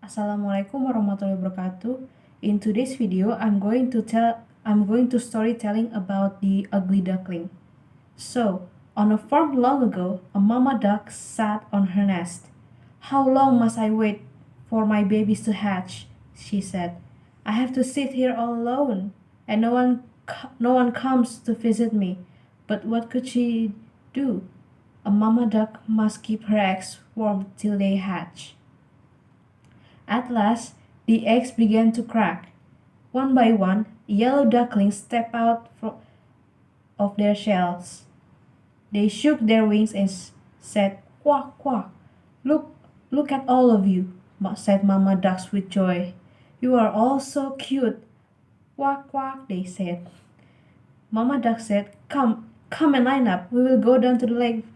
Assalamualaikum warahmatullahi wabarakatuh. In today's video, I'm going to storytelling about the ugly duckling. So, on a farm long ago, a mama duck sat on her nest. "How long must I wait for my babies to hatch?" she said. "I have to sit here all alone, and no one comes to visit me." But what could she do? A mama duck must keep her eggs warm till they hatch. At last, the eggs began to crack. One by one, yellow ducklings stepped out of their shells. They shook their wings and said, "Quack, quack! Look, look at all of you," said Mama Ducks with joy. "You are all so cute." "Quack, quack," they said. Mama Duck said, Come and line up. We will go down to the lake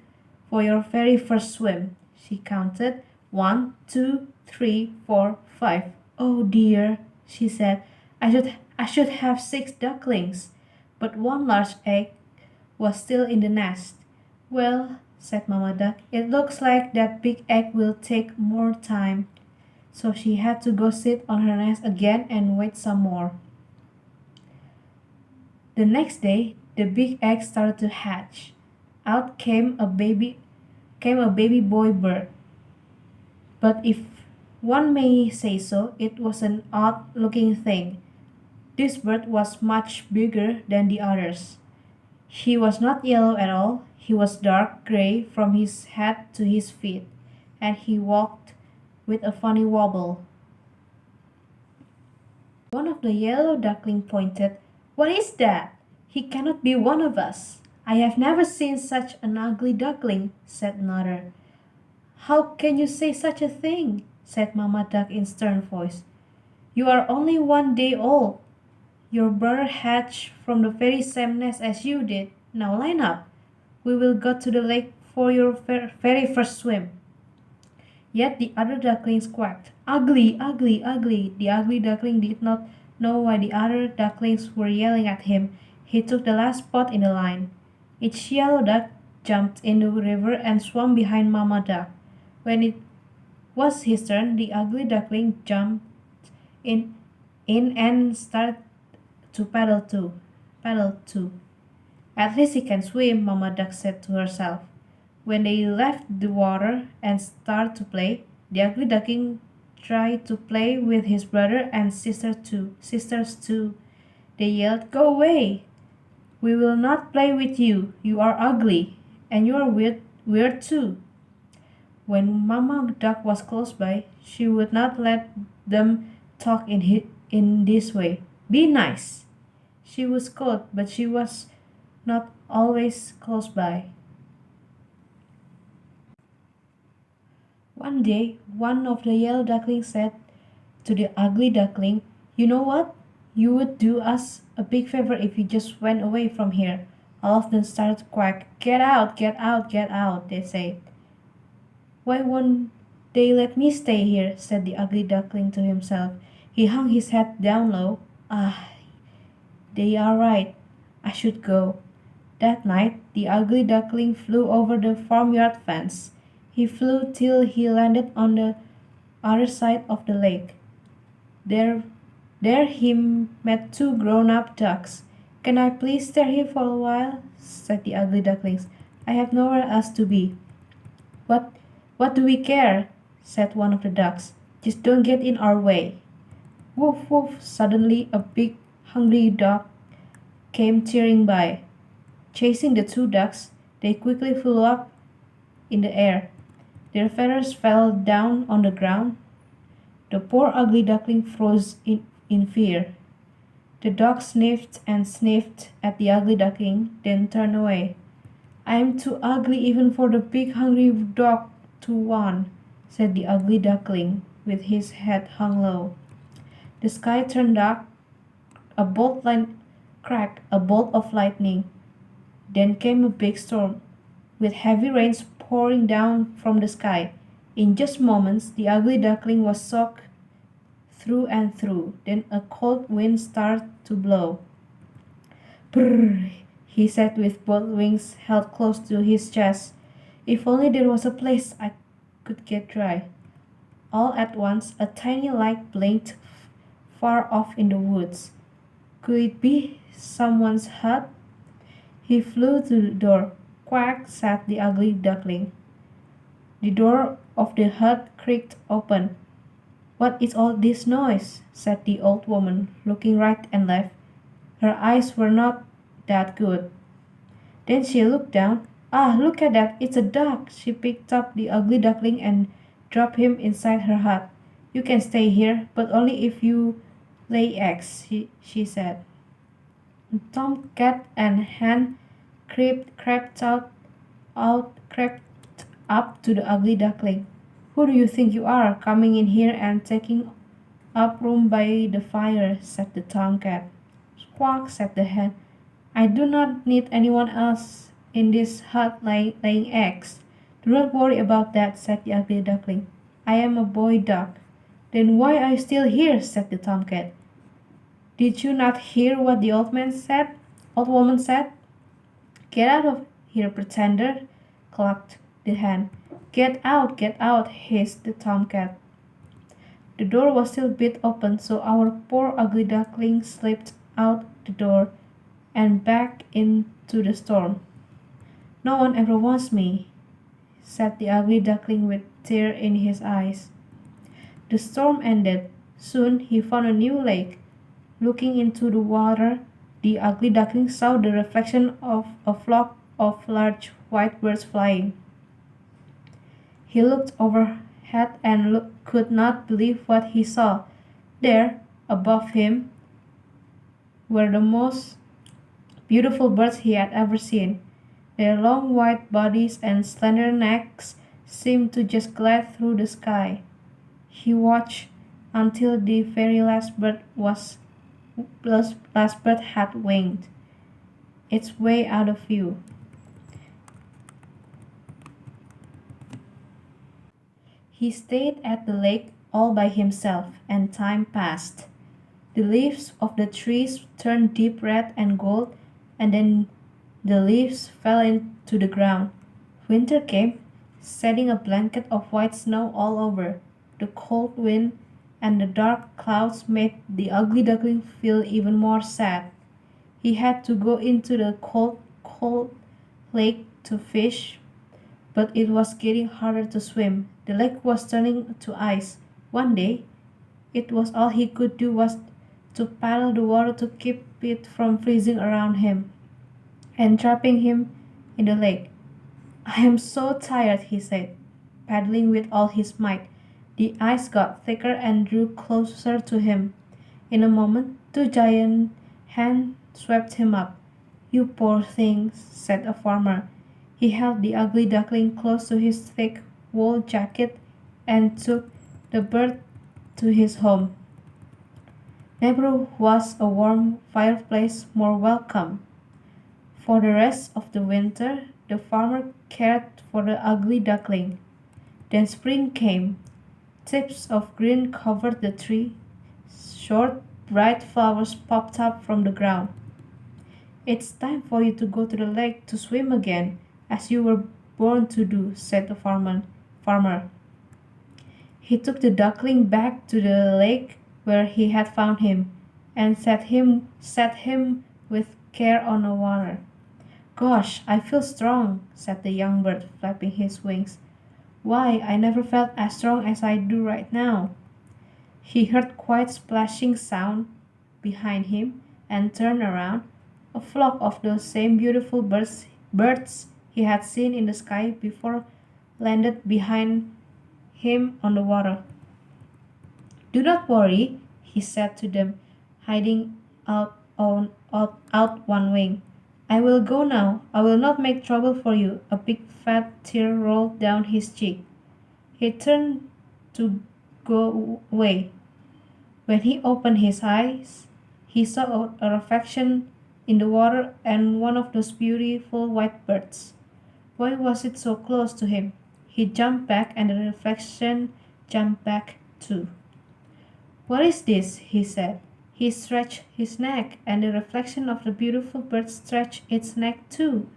for your very first swim." She counted 1, 2, 3, 4, 5. "Oh dear," she said. I should have 6 ducklings." But one large egg was still in the nest. "Well," said Mama Duck, "it looks like that big egg will take more time." So she had to go sit on her nest again and wait some more. The next day, the big egg started to hatch. Out came a baby boy bird. But if one may say so, it was an odd-looking thing. This bird was much bigger than the others. He was not yellow at all. He was dark gray from his head to his feet, and he walked with a funny wobble. One of the yellow ducklings pointed. "What is that? He cannot be one of us." "I have never seen such an ugly duckling," said another. "How can you say such a thing?" said Mama Duck in stern voice. "You are only 1 day old. Your brother hatched from the very same nest as you did. Now line up. We will go to the lake for your very first swim." Yet the other ducklings quacked, "Ugly, ugly, ugly." The ugly duckling did not know why the other ducklings were yelling at him. He took the last spot in the line. Each yellow duck jumped in the river and swam behind Mama Duck. When it was his turn, the ugly duckling jumped in, in and started to paddle too. Paddle too. "At least he can swim," Mama Duck said to herself. When they left the water and started to play, the ugly duckling tried to play with his brother and sisters too. They yelled, "Go away! We will not play with you. You are ugly, and you are weird too." When Mama Duck was close by, she would not let them talk in this way. "Be nice." She was cold, but she was not always close by. One day, one of the yellow ducklings said to the ugly duckling, "You know what? You would do us a big favor if you just went away from here." All of them started to quack. "Get out, get out, get out," they said. "Why won't they let me stay here?" said the ugly duckling to himself. He hung his head down low. "Ah, they are right. I should go." That night, the ugly duckling flew over the farmyard fence. He flew till he landed on the other side of the lake. There he met 2 grown-up ducks. "Can I please stay here for a while?" said the ugly ducklings. "I have nowhere else to be." What do we care?" said one of the ducks. "Just don't get in our way." Woof woof! Suddenly a big hungry duck came tearing by. Chasing the 2 ducks, they quickly flew up in the air. Their feathers fell down on the ground. The poor ugly duckling froze in fear. The dog sniffed and sniffed at the ugly duckling, then turned away. "I am too ugly even for the big hungry dog to want," said the ugly duckling, with his head hung low. The sky turned dark. A bolt cracked, a bolt of lightning. Then came a big storm, with heavy rains pouring down from the sky. In just moments, the ugly duckling was soaked through and through. Then a cold wind started to blow. "Brrr," he said with both wings held close to his chest. "If only there was a place I could get dry." all at once a tiny light blinked far off in the woods. Could it be someone's hut? He flew to the door. Quack, said the ugly duckling. The door of the hut creaked open. What is all this noise? Said the old woman, looking right and left. Her eyes were not that good. Then she looked down. Ah, look at that, it's a duck. She picked up the ugly duckling and dropped him inside her hut. You can stay here, but only if you lay eggs, she said. Tom, cat, and hen crept up to the ugly duckling. Who do you think you are, coming in here and taking up room by the fire? Said the tomcat. Squawk, said the hen. I do not need anyone else in this hut laying eggs. Do not worry about that, said the ugly duckling. I am a boy duck. Then why are you still here? Said the tomcat. Did you not hear what the old woman said? Get out of here, pretender, clucked the hen. Get out, hissed the tomcat. The door was still a bit open, so our poor ugly duckling slipped out the door and back into the storm. No one ever wants me, said the ugly duckling with tears in his eyes. The storm ended. Soon he found a new lake. Looking into the water, the ugly duckling saw the reflection of a flock of large white birds flying. He looked overhead and could not believe what he saw. There, above him, were the most beautiful birds he had ever seen. Their long white bodies and slender necks seemed to just glide through the sky. He watched until the very last bird had winged its way out of view. He stayed at the lake all by himself, and time passed. The leaves of the trees turned deep red and gold, and then the leaves fell into the ground. Winter came, setting a blanket of white snow all over. The cold wind and the dark clouds made the ugly duckling feel even more sad. He had to go into the cold lake to fish, but it was getting harder to swim. The lake was turning to ice. One day, it was all he could do was to paddle the water to keep it from freezing around him and trapping him in the lake. I am so tired, he said, paddling with all his might. The ice got thicker and drew closer to him. In a moment, two giant hands swept him up. You poor things, said a farmer. He held the ugly duckling close to his thick wool jacket and took the bird to his home. Never was a warm fireplace more welcome. For the rest of the winter, the farmer cared for the ugly duckling. Then spring came. Tips of green covered the tree. Short, bright flowers popped up from the ground. It's time for you to go to the lake to swim again, as you were born to do, said the farmer. He took the duckling back to the lake where he had found him, and set him with care on the water. Gosh, I feel strong, said the young bird, flapping his wings. Why, I never felt as strong as I do right now. He heard quite splashing sound behind him and turned around. A flock of those same beautiful birds he had seen in the sky before landed behind him on the water. Do not worry, he said to them, hiding out one wing. I will go now. I will not make trouble for you. A big fat tear rolled down his cheek. He turned to go away. When he opened his eyes, he saw a reflection in the water and one of those beautiful white birds. Why was it so close to him? He jumped back and the reflection jumped back too. What is this? He said. He stretched his neck and the reflection of the beautiful bird stretched its neck too.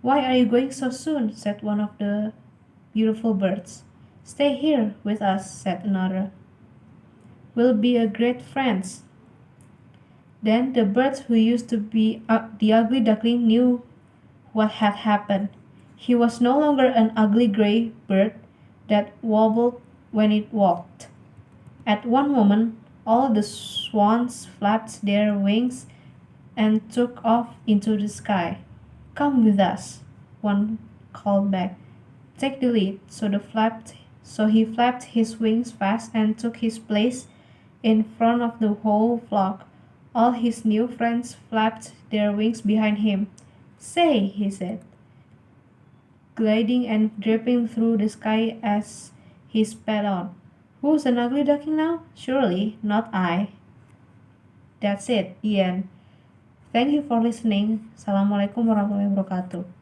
Why are you going so soon? Said one of the beautiful birds. Stay here with us, said another. We'll be a great friends. Then the bird who used to be the ugly duckling knew what had happened. He was no longer an ugly gray bird that wobbled when it walked. At one moment, all the swans flapped their wings and took off into the sky. Come with us, one called back. Take the lead. So he flapped his wings fast and took his place in front of the whole flock. All his new friends flapped their wings behind him. Say, he said, gliding and dripping through the sky as he sped on. Who's an ugly duckling now? Surely not I. That's it, the end. Thank you for listening. Assalamualaikum warahmatullahi wabarakatuh.